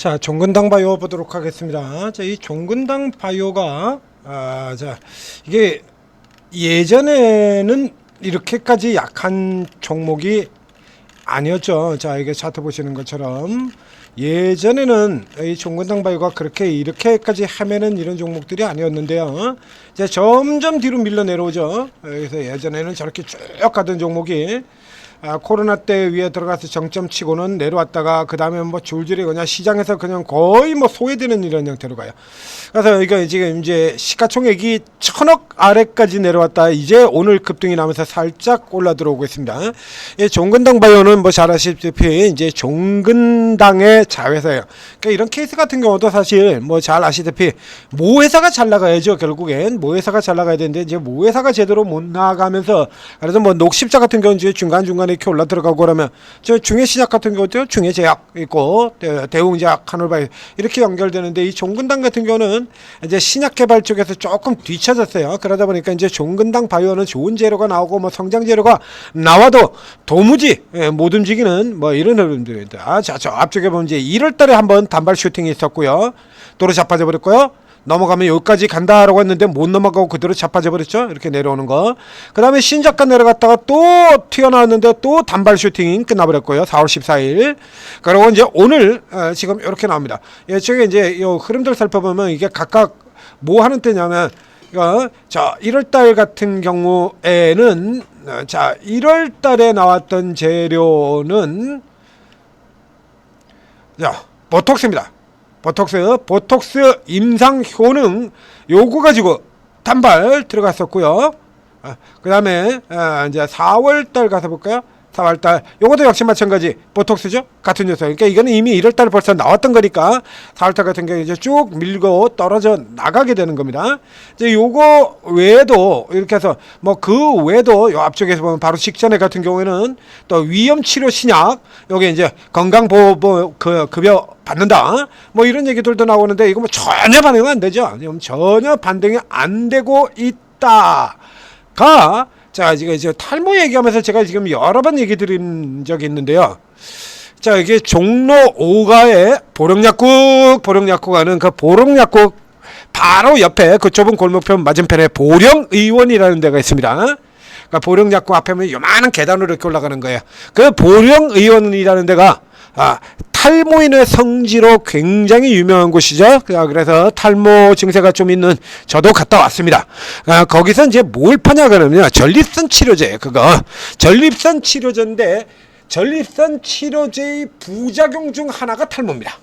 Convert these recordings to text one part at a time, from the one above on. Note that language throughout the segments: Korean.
자, 종근당 바이오 보도록 하겠습니다. 자, 이 종근당 바이오가 자, 이게 예전에는 이렇게까지 약한 종목이 아니었죠. 자, 이게 차트 보시는 것처럼 예전에는 이 종근당 바이오가 그렇게 이렇게까지 헤매는 이런 종목들이 아니었는데요. 이제 점점 뒤로 밀려 내려오죠. 그래서 예전에는 저렇게 쭉 가던 종목이 코로나 때 위에 들어가서 정점 치고는 내려왔다가 그 다음에 뭐 줄줄이 그냥 시장에서 그냥 거의 뭐 소외되는 이런 형태로 가요. 그래서 이거 지금 이제 시가총액이 1000억 아래까지 내려왔다. 이제 오늘 급등이 나면서 살짝 올라 들어오고 있습니다. 이 종근당 바이오는 뭐 잘 아시다시피 이제 종근당의 자회사예요. 그러니까 이런 케이스 같은 경우도 사실 뭐 잘 아시다시피 모회사가 잘 나가야죠. 결국엔 모회사가 잘 나가야 되는데 이제 모회사가 제대로 못 나가면서 그래서 뭐 녹십자 같은 경우는 이제 중간중간에 이렇게 올라 들어가고 그러면 저 중해시작 같은 경우도 중해제약 있고 대웅제약, 한올바이오 이렇게 연결되는데 이 종근당 같은 경우는 이제 신약개발 쪽에서 조금 뒤쳐졌어요. 그러다 보니까 이제 종근당 바이오는 좋은 재료가 나오고 뭐 성장 재료가 나와도 도무지 못 움직이는 뭐 이런 흐름들입니다. 자, 저 앞쪽에 보면 이제 1월달에 한번 단발 슈팅이 있었고요. 도로 자빠져 버렸고요. 넘어가면 여기까지 간다라고 했는데 못 넘어가고 그대로 자빠져 버렸죠. 이렇게 내려오는 거. 그 다음에 신작가 내려갔다가 또 튀어나왔는데 또 단발 슈팅이 끝나버렸고요. 4월 14일. 그리고 이제 오늘 지금 이렇게 나옵니다. 이쪽에 이제 요 흐름들 살펴보면 이게 각각 뭐 하는 때냐면 자 1월달 같은 경우에는 자 1월달에 나왔던 재료는 자 보톡스입니다. 보톡스 임상 효능 요거 가지고 단발 들어갔었고요. 그 다음에 이제 4월달 가서 볼까요? 4월달 요것도 역시 마찬가지 보톡스죠. 같은 녀석. 그러니까 이거는 이미 1월달 벌써 나왔던 거니까 4월달 같은 경우 이제 쭉 밀고 떨어져 나가게 되는 겁니다. 이제 요거 외에도 이렇게 해서 뭐 그 외에도 요 앞쪽에서 보면 바로 직전에 같은 경우에는 또 위험치료 신약 요게 이제 건강보험 급여 받는다 뭐 이런 얘기들도 나오는데 이거 뭐 전혀 반응이 안 되죠. 지금 전혀 반등이 안 되고 있다가 자, 지금 이제 탈모 얘기하면서 제가 지금 여러 번 얘기 드린 적이 있는데요. 자, 이게 종로 5가에 보령약국 하는 그 보령약국 바로 옆에 그 좁은 골목편 맞은편에 보령의원이라는 데가 있습니다. 그러니까 보령약국 앞에 보면 요만한 계단으로 이렇게 올라가는 거예요. 그 보령의원이라는 데가 탈모인의 성지로 굉장히 유명한 곳이죠. 그래서 탈모 증세가 좀 있는 저도 갔다 왔습니다. 거기서 이제 뭘 파냐 그러면 전립선 치료제 전립선 치료제인데 전립선 치료제의 부작용 중 하나가 탈모입니다.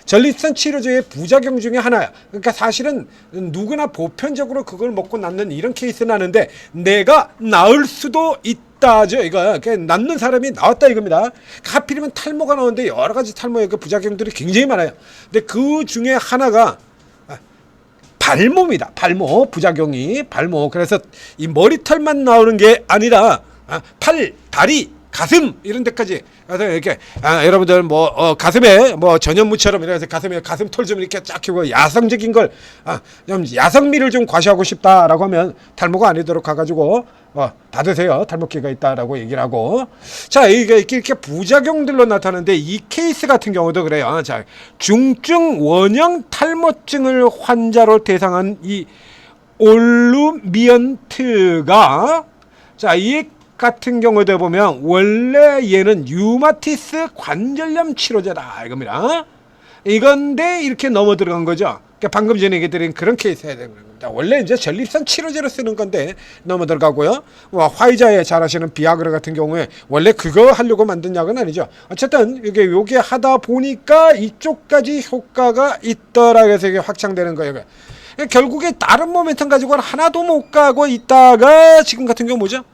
전립선 치료제의 부작용 중에 하나야. 그러니까 사실은 누구나 보편적으로 그걸 먹고 낫는 이런 케이스는 하는데 내가 나을 수도 있다죠. 이거 낫는 사람이 나왔다 이겁니다. 하필이면 탈모가 나오는데 여러 가지 탈모의 그 부작용들이 굉장히 많아요. 근데 그 중에 하나가 발모입니다. 발모 부작용이 발모. 그래서 이 머리털만 나오는 게 아니라 팔, 다리, 가슴 이런 데까지. 그래서 이렇게 여러분들 뭐 가슴에 뭐 전현무처럼 이래서 가슴에 가슴털 좀 이렇게 쫙 키고 야성적인 걸 좀 야성미를 좀 과시하고 싶다라고 하면 탈모가 아니도록 가가지고 받으세요. 탈모기가 있다라고 얘기를 하고. 자, 이게 이렇게 부작용들로 나타나는데 이 케이스 같은 경우도 그래요. 자, 중증 원형 탈모증을 환자로 대상한 이 올루미언트가 자, 이 같은 경우도 보면 원래 얘는 류마티스 관절염 치료제다 이겁니다. 이건데 이렇게 넘어 들어간 거죠. 그러니까 방금 전에 얘기 드린 그런 케이스 해야 되는 겁니다. 원래 이제 전립선 치료제로 쓰는 건데 넘어 들어가고요. 화이자에 잘 아시는 비아그라 같은 경우에 원래 그거 하려고 만든 약은 아니죠. 어쨌든 요게 하다 보니까 이쪽까지 효과가 있더라 해서 이게 확장되는 거예요. 결국에 다른 모멘텀 가지고는 하나도 못 가고 있다가 지금 같은 경우 뭐죠?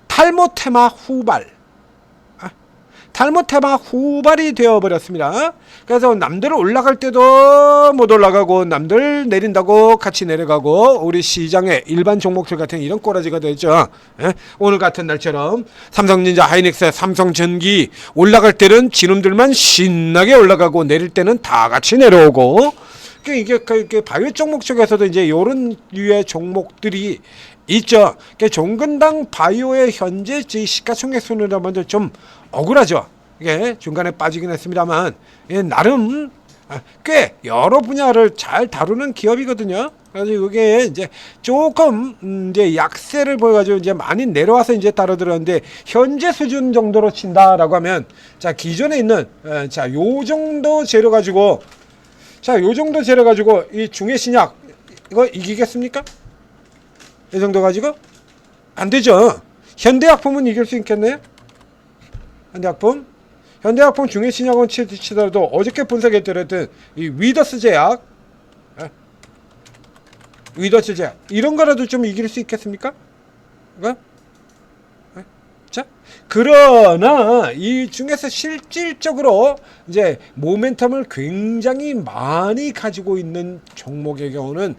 탈모 테마 후발. 탈모 테마 후발이 되어버렸습니다. 그래서 남들 올라갈 때도 못 올라가고 남들 내린다고 같이 내려가고 우리 시장의 일반 종목들 같은 이런 꼬라지가 되죠. 오늘 같은 날처럼 삼성전자, 하이닉스, 삼성전기 올라갈 때는 지놈들만 신나게 올라가고 내릴 때는 다 같이 내려오고 이게 바이오 종목 쪽에서도 이제 이런 류의 종목들이 있죠. 종근당 바이오의 현재 시가총액 순으로 보면 좀 억울하죠. 이게 중간에 빠지긴 했습니다만 나름 꽤 여러 분야를 잘 다루는 기업이거든요. 그래서 이게 이제 조금 이제 약세를 보여가지고 이제 많이 내려와서 이제 따라들었는데 현재 수준 정도로 친다라고 하면 자 기존에 있는 자 요 정도 재료 가지고 자 요 정도 재료 가지고 이 중해 신약 이거 이기겠습니까? 이 정도 가지고 안 되죠. 현대약품은 이길 수 있겠네요. 현대약품 중해 신약은 치더라도 어저께 분석했더랬던 이 위더스 제약 위더스 제약 이런 거라도 좀 이길 수 있겠습니까? 자, 그러나 이 중에서 실질적으로 이제 모멘텀을 굉장히 많이 가지고 있는 종목의 경우는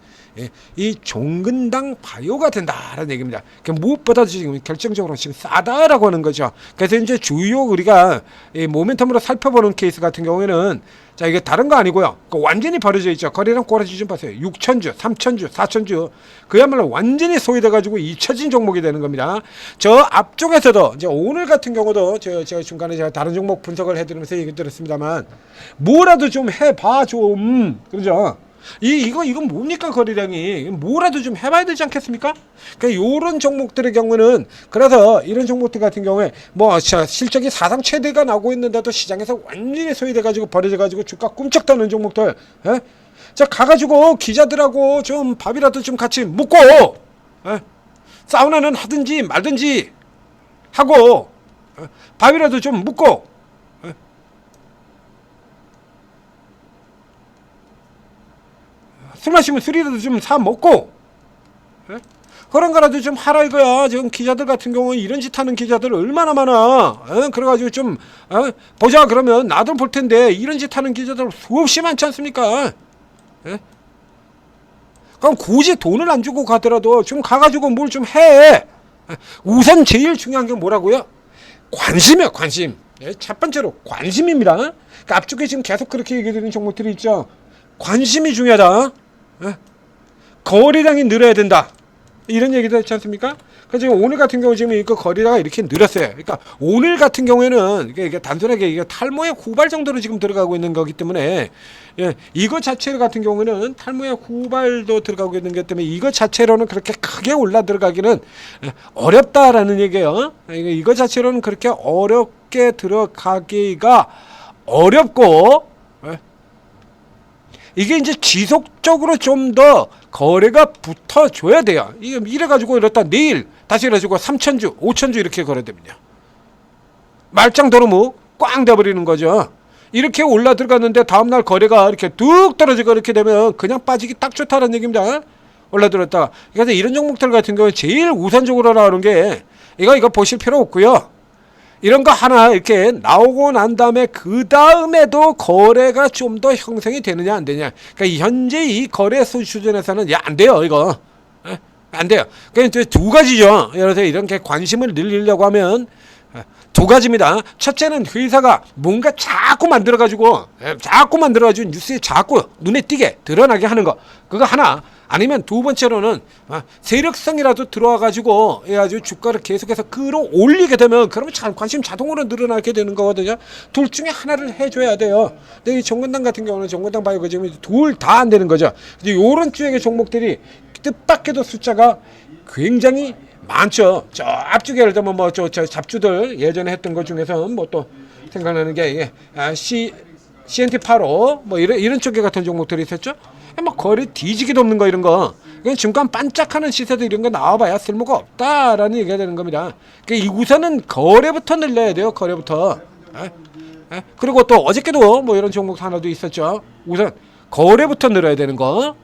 이 종근당 바이오가 된다라는 얘기입니다. 무엇보다 지금 결정적으로 지금 싸다라고 하는 거죠. 그래서 이제 주요 우리가 이 모멘텀으로 살펴보는 케이스 같은 경우에는 자 이게 다른 거 아니고요. 완전히 버려져 있죠. 거래량 꼬라지 좀 보세요. 6천주, 3천주, 4천주 그야말로 완전히 소외돼 가지고 잊혀진 종목이 되는 겁니다. 저 앞쪽에서도 이제 오늘 같은 경우도 제가 중간에 제가 다른 종목 분석을 해드리면서 얘기 드렸습니다만 뭐라도 좀 해봐 좀 그러죠. 이건 뭡니까 거래량이 뭐라도 좀 해봐야 되지 않겠습니까? 그러니까 요런 종목들의 경우는 그래서 이런 종목들 같은 경우에 뭐 실적이 사상 최대가 나오고 있는데도 시장에서 완전히 소외돼 가지고 버려져 가지고 주가 꿈쩍 떠는 종목들 자 가가지고 기자들하고 좀 밥이라도 좀 같이 묻고 사우나는 하든지 말든지 하고 밥이라도 좀 묻고 술 마시면 술이라도 좀 사 먹고 그런 거라도 좀 하라 이거야. 지금 기자들 같은 경우 이런 짓 하는 기자들 얼마나 많아. 그래가지고 좀 보자 그러면 나도 볼 텐데 이런 짓 하는 기자들 수없이 많지 않습니까? 그럼 굳이 돈을 안 주고 가더라도 좀 가가지고 뭘 좀 해. 우선 제일 중요한 게 뭐라고요? 관심이야 관심. 첫 번째로 관심입니다. 그러니까 앞쪽에 지금 계속 그렇게 얘기 드리는 종목들이 있죠. 관심이 중요하다. 거래량이 늘어야 된다. 이런 얘기도 했지 않습니까? 그래서 오늘 같은 경우 지금 이거 거래가 이렇게 늘었어요. 그러니까 오늘 같은 경우에는 이게 단순하게 이게 탈모의 후발 정도로 지금 들어가고 있는 거기 때문에 이거 자체 같은 경우는 탈모의 후발도 들어가고 있는 것 때문에 이거 자체로는 그렇게 크게 올라 들어가기는 어렵다라는 얘기예요. 이거 자체로는 그렇게 어렵게 들어가기가 어렵고 이게 이제 지속적으로 좀 더 거래가 붙어줘야 돼요. 이래가지고 이렇다 내일 다시 이래가지고 3천주, 5천주 이렇게 거래됩니다. 말짱 도루묵 꽝 돼버리는 거죠. 이렇게 올라 들어갔는데 다음날 거래가 이렇게 뚝 떨어지고 이렇게 되면 그냥 빠지기 딱 좋다는 얘기입니다. 올라 들었다가. 그래서 이런 종목들 같은 경우는 제일 우선적으로 나오는 게 이거 보실 필요 없고요. 이런 거 하나 이렇게 나오고 난 다음에 그 다음에도 거래가 좀 더 형성이 되느냐 안 되냐. 그러니까 현재 이 거래 수준에서는 안 돼요 이거. 안 돼요. 그러니까 두 가지죠. 예를 들어서 이렇게 관심을 늘리려고 하면 두 가지입니다. 첫째는 회사가 뭔가 자꾸 만들어가지고 뉴스에 자꾸 눈에 띄게 드러나게 하는 거. 그거 하나. 아니면 두 번째로는 세력성이라도 들어와가지고 해가지고 주가를 계속해서 끌어올리게 되면 그러면 관심 자동으로 늘어나게 되는 거거든요. 둘 중에 하나를 해줘야 돼요. 근데 이 정건당 같은 경우는 정건당 바이오가 지금 둘 다 안 되는 거죠. 이런 쪽의 종목들이 뜻밖에도 숫자가 굉장히 많죠. 저 앞쪽에 예를 들면 뭐 저 잡주들 예전에 했던 것 중에서 뭐 또 생각나는 게 CNT85 뭐 이런 쪽에 같은 종목들이 있었죠. 막 거래 뒤지기도 없는 거 이런 거. 그냥 중간 반짝하는 시세도 이런 거 나와봐야 쓸모가 없다라는 얘기가 되는 겁니다. 그러니까 우선은 거래부터 늘려야 돼요. 거래부터. 그리고 또 어저께도 뭐 이런 종목 하나도 있었죠. 우선 거래부터 늘어야 되는 거.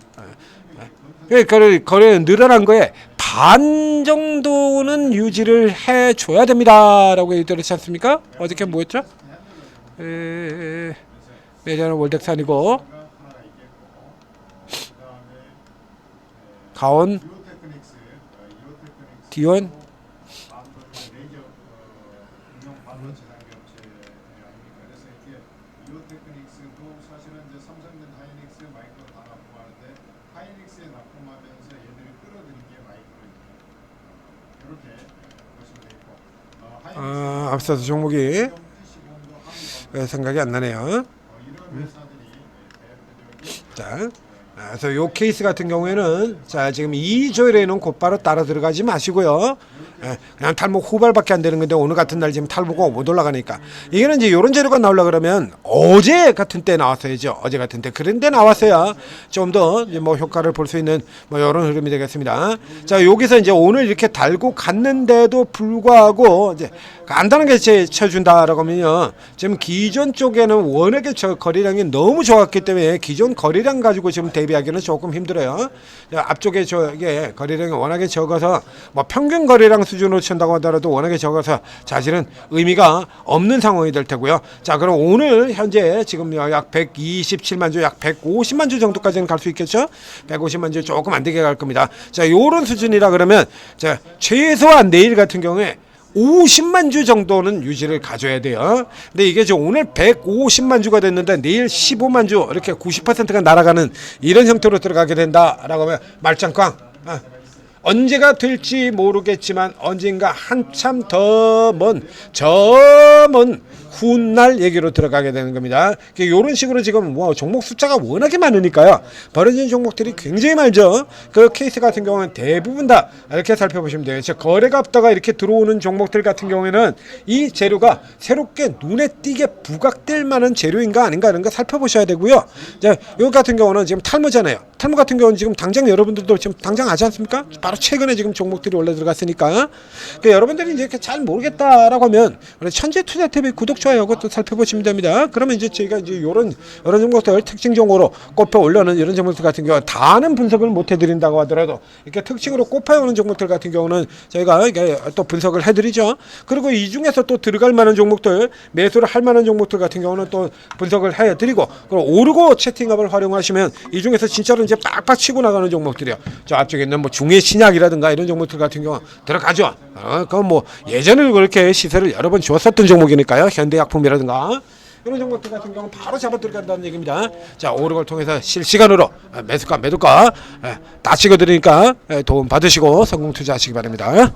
거래 늘어난 거에 반 정도는 유지를 해줘야 됩니다라고 얘기했지 않습니까? 어저께 뭐였죠? 예전에 월덱산이고 가온 디온 앞서서 종목이 왜 생각이 안 나네요. 자, 그래서 요 케이스 같은 경우에는 자 지금 이 조율에는 곧바로 따라 들어가지 마시고요. 그냥 탈목 후발밖에 안 되는 건데 오늘 같은 날 지금 탈목가 못 올라가니까 이거는 이제 요런 재료가 나오려 그러면 어제 같은 때 나왔어야죠. 어제 같은 때 그런데 나왔어야 좀 더 뭐 효과를 볼 수 있는 뭐 요런 흐름이 되겠습니다. 자 여기서 이제 오늘 이렇게 달고 갔는데도 불구하고 이제 간단하게 쳐준다라고 하면요. 지금 기존 쪽에는 워낙에 저 거래량이 너무 좋았기 때문에 기존 거래량 가지고 지금 대비하기는 조금 힘들어요. 앞쪽에 저게 거래량이 워낙에 적어서 뭐 평균 거래량 수준으로 친다고 하더라도 워낙에 적어서 사실은 의미가 없는 상황이 될 테고요. 자 그럼 오늘 현재 지금 약 127만 주, 약 150만 주 정도까지는 갈 수 있겠죠? 150만 주 조금 안 되게 갈 겁니다. 자 요런 수준이라 그러면 자 최소한 내일 같은 경우에 50만 주 정도는 유지를 가져야 돼요. 근데 이게 지금 오늘 150만 주가 됐는데 내일 15만 주 이렇게 90%가 날아가는 이런 형태로 들어가게 된다라고 하면 말짱꽝. 언제가 될지 모르겠지만 언젠가 한참 더 먼 훗날 얘기로 들어가게 되는 겁니다. 이런 식으로 지금 뭐 종목 숫자가 워낙에 많으니까요. 벌어진 종목들이 굉장히 많죠. 그 케이스 같은 경우는 대부분 다 이렇게 살펴보시면 돼요. 즉 거래가 없다가 이렇게 들어오는 종목들 같은 경우에는 이 재료가 새롭게 눈에 띄게 부각될 만한 재료인가 아닌가 이런 거 살펴보셔야 되고요. 이제 요 같은 경우는 지금 탈모잖아요. 탈모 같은 경우는 지금 당장 여러분들도 지금 당장 아지 않습니까? 바로 최근에 지금 종목들이 올라 들어갔으니까 그러니까 여러분들이 이제 이렇게 잘 모르겠다라고 하면 천재 투자 TV 구독 좋아요 그것도 살펴보시면 됩니다. 그러면 이제 저희가 이제 이런 종목들 특징적으로 꼽혀 올려는 이런 종목들 같은 경우 다는 분석을 못 해드린다고 하더라도 이렇게 특징으로 꼽혀오는 종목들 같은 경우는 저희가 이게 또 분석을 해드리죠. 그리고 이 중에서 또 들어갈 만한 종목들 매수를 할 만한 종목들 같은 경우는 또 분석을 해드리고 그리고 오르고 채팅업을 활용하시면 이 중에서 진짜로 이제 빡빡 치고 나가는 종목들이요. 저 앞쪽에 있는 뭐 중해 신약이라든가 이런 종목들 같은 경우 들어가죠. 그건 뭐 예전에 그렇게 시세를 여러 번 주었었던 종목이니까요. 현대약품이라든가 이런 종목들 같은 경우는 바로 잡아 들어간다는 얘기입니다. 자 오르골 통해서 실시간으로 매수가 매도가 다 찍어드리니까 도움 받으시고 성공 투자하시기 바랍니다.